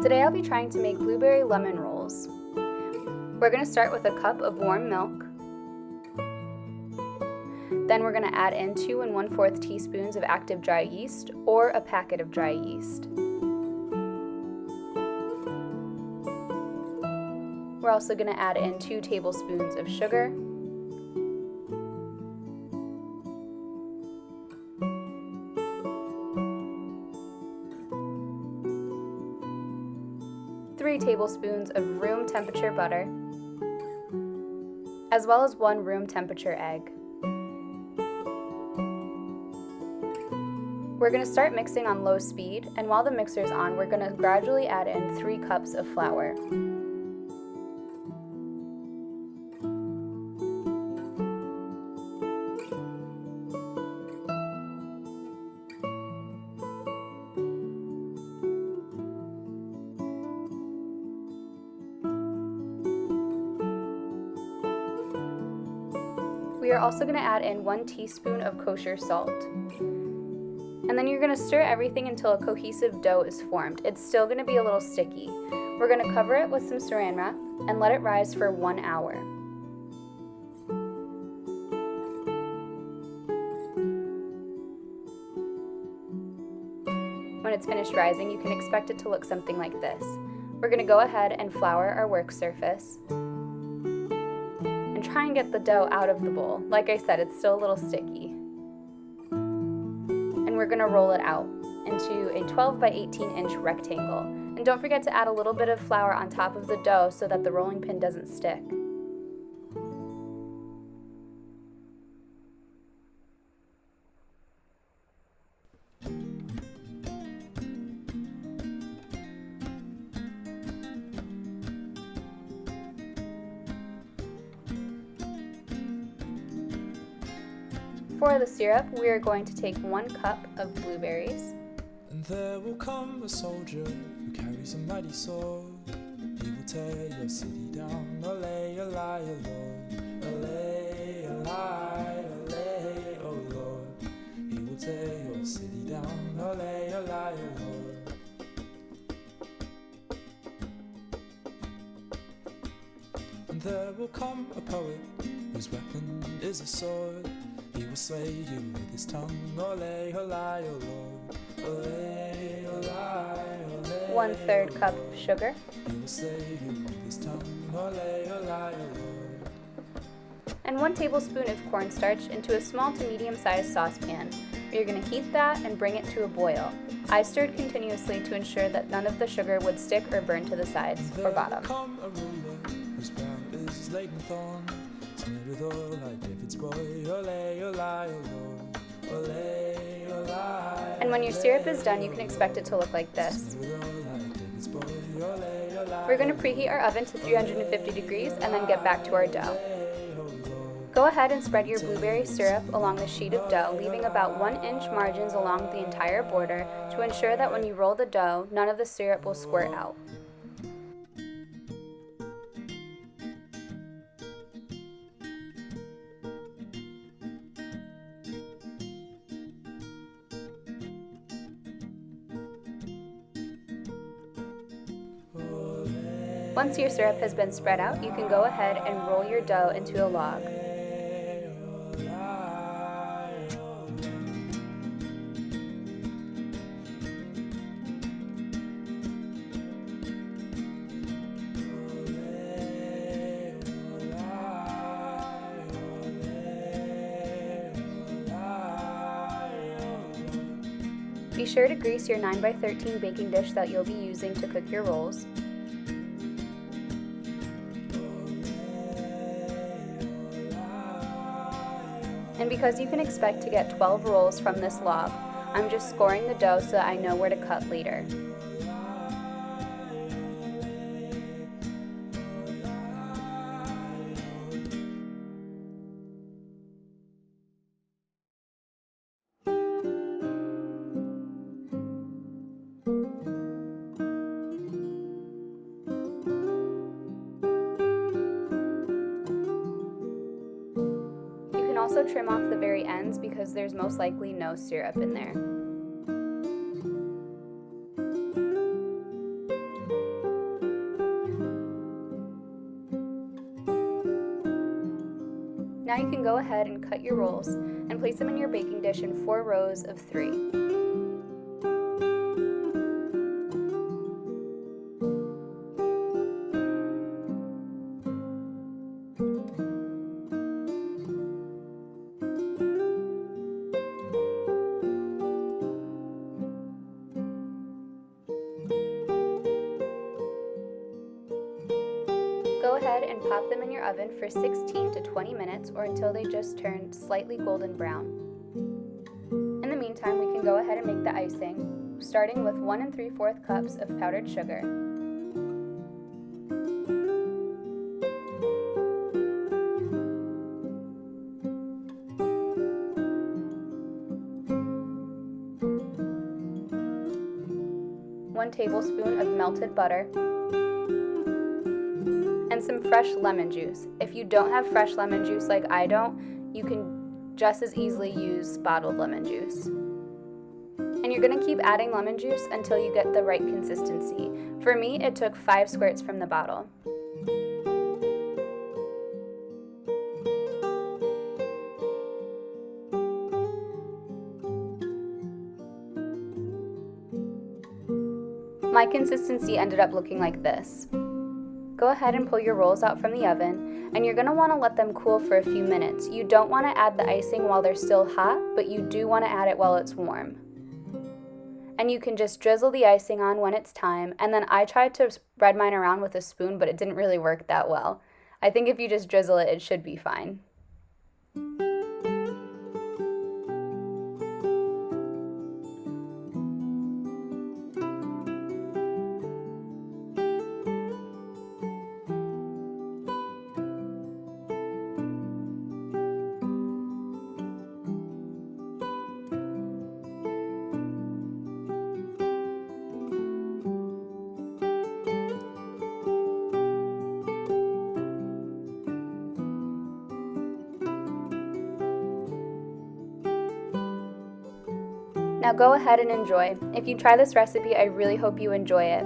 Today I'll be trying to make blueberry lemon rolls. We're going to start with a cup of warm milk. Then we're going to add in 2 1/4 teaspoons of active dry yeast or a packet of dry yeast. We're also going to add in 2 tablespoons of sugar, three tablespoons of room temperature butter, as well as 1 room temperature egg. We're going to start mixing on low speed, and while the mixer's on, we're going to gradually add in 3 cups of flour. We are also going to add in 1 teaspoon of kosher salt. And then you're going to stir everything until a cohesive dough is formed. It's still going to be a little sticky. We're going to cover it with some saran wrap and let it rise for 1 hour. When it's finished rising, you can expect it to look something like this. We're going to go ahead and flour our work surface. Try and get the dough out of the bowl. Like I said, it's still a little sticky. And we're going to roll it out into a 12 by 18 inch rectangle. And don't forget to add a little bit of flour on top of the dough so that the rolling pin doesn't stick. For the syrup, we are going to take 1 cup of blueberries. And there will come a soldier who carries a mighty sword. He will tear your city down. Olay, olay, oh Lord. Olay, olay, olay, oh Lord. He will tear your city down. Olay, olay, oh Lord. And there will come a poet whose weapon is a sword. He will slay you with his tongue. Olay, olay, oh Lord. Olay, olay, olay. 1/3 cup of sugar. He will slay you with his tongue. Olay, olay, oh Lord. And 1 tablespoon of cornstarch into a small to medium-sized saucepan. You're going to heat that and bring it to a boil. I stirred continuously to ensure that none of the sugar would stick or burn to the sides or bottom. There will come a ruler whose brow is laden with thorn. Smeared with oil like David's boy. Olay, olay, oh Lord. Olay, olay. And when your syrup is done, you can expect it to look like this. We're going to preheat our oven to 350 degrees and then get back to our dough. Go ahead and spread your blueberry syrup along the sheet of dough, leaving about 1-inch margins along the entire border to ensure that when you roll the dough, none of the syrup will squirt out. Once your syrup has been spread out, you can go ahead and roll your dough into a log. Be sure to grease your 9 by 13 baking dish that you'll be using to cook your rolls. And because you can expect to get 12 rolls from this log, I'm just scoring the dough so that I know where to cut later. Also trim off the very ends because there's most likely no syrup in there. Now you can go ahead and cut your rolls and place them in your baking dish in 4 rows of 3. Go ahead and pop them in your oven for 16 to 20 minutes or until they just turn slightly golden brown. In the meantime, we can go ahead and make the icing, starting with 1 3/4 cups of powdered sugar, 1 tablespoon of melted butter, and some fresh lemon juice. If you don't have fresh lemon juice like I don't, you can just as easily use bottled lemon juice. And you're going to keep adding lemon juice until you get the right consistency. For me, it took 5 squirts from the bottle. My consistency ended up looking like this. Go ahead and pull your rolls out from the oven, and you're going to want to let them cool for a few minutes. You don't want to add the icing while they're still hot, but you do want to add it while it's warm. And you can just drizzle the icing on when it's time, and then I tried to spread mine around with a spoon, but it didn't really work that well. I think if you just drizzle it, it should be fine. Now go ahead and enjoy. If you try this recipe, I really hope you enjoy it.